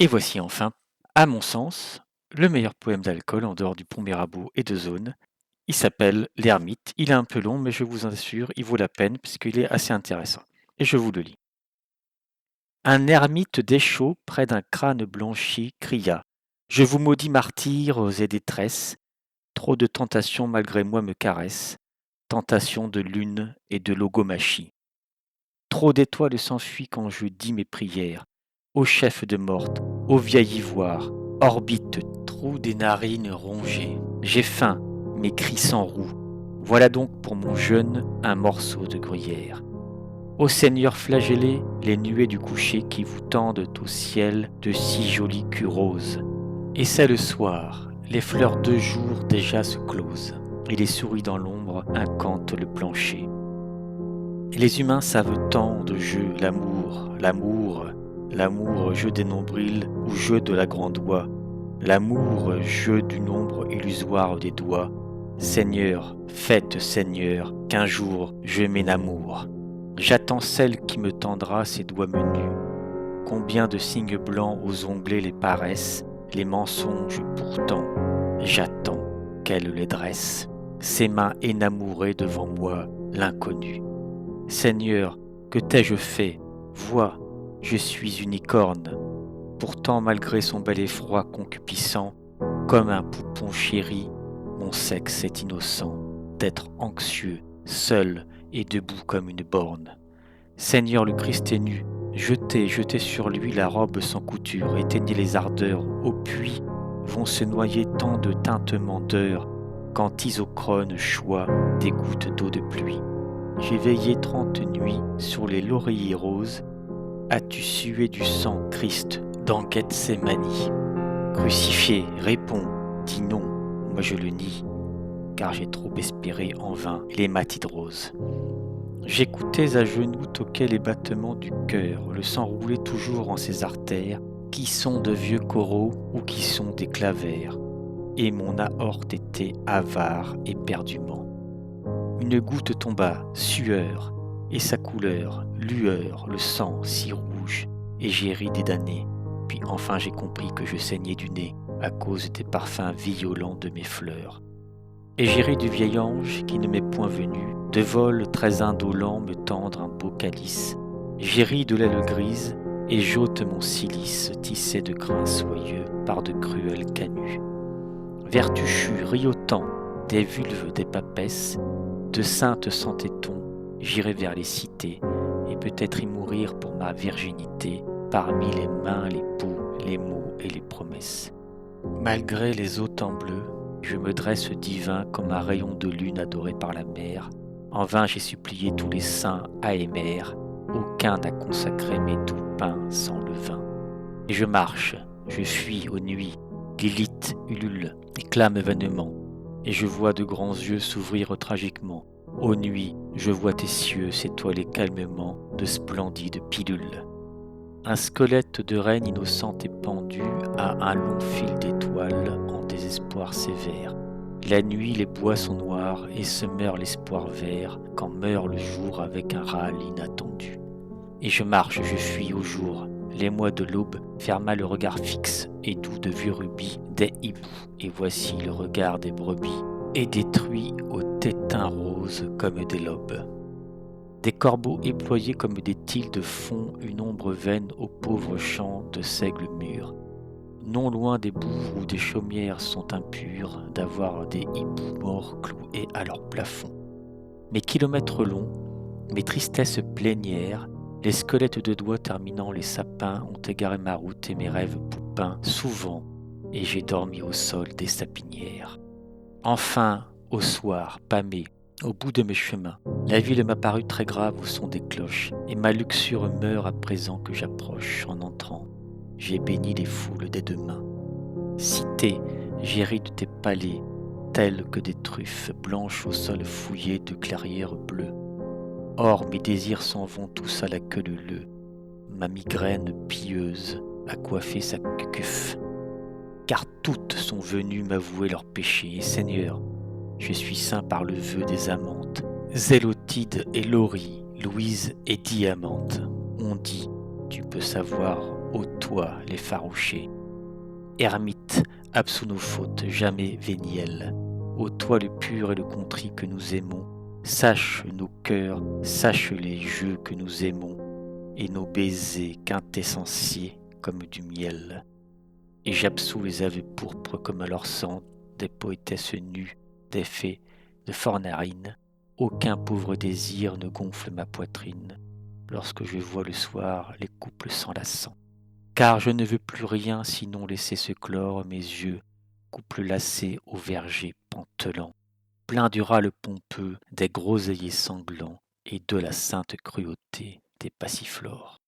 Et voici enfin, à mon sens, le meilleur poème d'alcool en dehors du pont Mirabeau et de Zone. Il s'appelle L'Ermite. Il est un peu long, mais je vous assure, il vaut la peine puisqu'il est assez intéressant. Et je vous le lis. Un ermite déchaud près d'un crâne blanchi cria: Je vous maudis martyrs et détresse, trop de tentations malgré moi me caressent, tentation de lune et de logomachie. Trop d'étoiles s'enfuient quand je dis mes prières, ô chef de morte, ô vieil ivoire, orbite, trou des narines rongées. J'ai faim, mes cris s'enrouent. Voilà donc pour mon jeûne un morceau de gruyère. Ô Seigneur flagellé, les nuées du coucher qui vous tendent au ciel de si jolis culs roses. Et c'est le soir, les fleurs de jour déjà se closent, et les souris dans l'ombre incantent le plancher. Et les humains savent tant de jeux, l'amour, jeu des nombrils ou jeu de la grande oie, l'amour, jeu du nombre illusoire des doigts. Seigneur, faites, Seigneur, qu'un jour je m'enamoure. J'attends celle qui me tendra ses doigts menus. Combien de signes blancs aux onglets les paraissent, les mensonges pourtant, j'attends qu'elle les dresse. Ses mains énamourées devant moi, l'inconnu. Seigneur, que t'ai-je fait? Vois, je suis unicorne. Pourtant, malgré son bel effroi concupiscent, comme un poupon chéri, mon sexe est innocent d'être anxieux, seul et debout comme une borne. Seigneur, le Christ est nu, jetez sur lui la robe sans couture, éteignez les ardeurs, au puits vont se noyer tant de tintements d'heures, quand Isochrone choix des gouttes d'eau de pluie. J'ai veillé 30 nuits sur les lauriers roses. As-tu sué du sang, Christ, dans Gethsémani? Crucifié, réponds, dis non, moi je le nie, car j'ai trop espéré en vain les matides roses. J'écoutais à genoux toquer les battements du cœur, le sang roulait toujours en ses artères, qui sont de vieux coraux ou qui sont des clavers, et mon aorte était avare éperdument. Une goutte tomba, sueur, et sa couleur, lueur, le sang si rouge, et j'ai ri des damnés. Puis enfin j'ai compris que je saignais du nez à cause des parfums violents de mes fleurs. Et j'ai ri du vieil ange qui ne m'est point venu, de vol très indolent me tendre un beau calice. J'ai ri de l'aile grise, et j'ôte mon cilice tissé de grains soyeux par de cruels canuts. Vertuchu, riotant, des vulves, des papesses, de saintes s'entêtons, j'irai vers les cités, et peut-être y mourir pour ma virginité, parmi les mains, les peaux, les mots et les promesses. Malgré les autant bleus, je me dresse divin comme un rayon de lune adoré par la mer. En vain j'ai supplié tous les saints aémères, aucun n'a consacré mes doux pains sans levain. Et je marche, je fuis aux nuits, Lilith ulule et clame vainement, et je vois de grands yeux s'ouvrir tragiquement. Ô nuit, je vois tes cieux s'étoiler calmement de splendides pilules. Un squelette de reine innocente est pendu à un long fil d'étoiles en désespoir sévère. La nuit, les bois sont noirs et se meurt l'espoir vert quand meurt le jour avec un râle inattendu. Et je marche, je fuis au jour. Les mois de l'aube ferma le regard fixe et doux de vieux rubis des hiboux, et voici le regard des brebis, et détruit au tétin rose comme des lobes. Des corbeaux éployés comme des tildes font une ombre vaine aux pauvres champs de seigle mûr. Non loin des bourgs où des chaumières sont impures d'avoir des hiboux morts cloués à leur plafond. Mes kilomètres longs, mes tristesses plénières, les squelettes de doigts terminant les sapins ont égaré ma route et mes rêves poupins souvent, et j'ai dormi au sol des sapinières. Enfin, au soir, pâmé, au bout de mes chemins, la ville m'apparut très grave au son des cloches, et ma luxure meurt à présent que j'approche en entrant. J'ai béni les foules des deux mains. Cité, j'ai ri de tes palais, tels que des truffes blanches au sol fouillé de clairières bleues. Or mes désirs s'en vont tous à la queue leu, ma migraine pieuse a coiffé sa cucuffe. Car toutes sont venues m'avouer leurs péchés, et Seigneur, je suis saint par le vœu des amantes, Zélotide et Laurie, Louise et Diamante. On dit, tu peux savoir ô toi l'effarouché. Ermite, absous nos fautes, jamais véniel, ô toi le pur et le contrit que nous aimons, sache nos cœurs, sache les jeux que nous aimons, et nos baisers quintessenciés comme du miel. Et j'absous les aveux pourpres comme leur sang, des poétesses nues, des fées, de fornarine. Aucun pauvre désir ne gonfle ma poitrine, lorsque je vois le soir les couples s'enlaçant. Car je ne veux plus rien sinon laisser se clore mes yeux, couple lassés au verger pantelant, plein du râle pompeux des groseilliers sanglants et de la sainte cruauté des passiflores.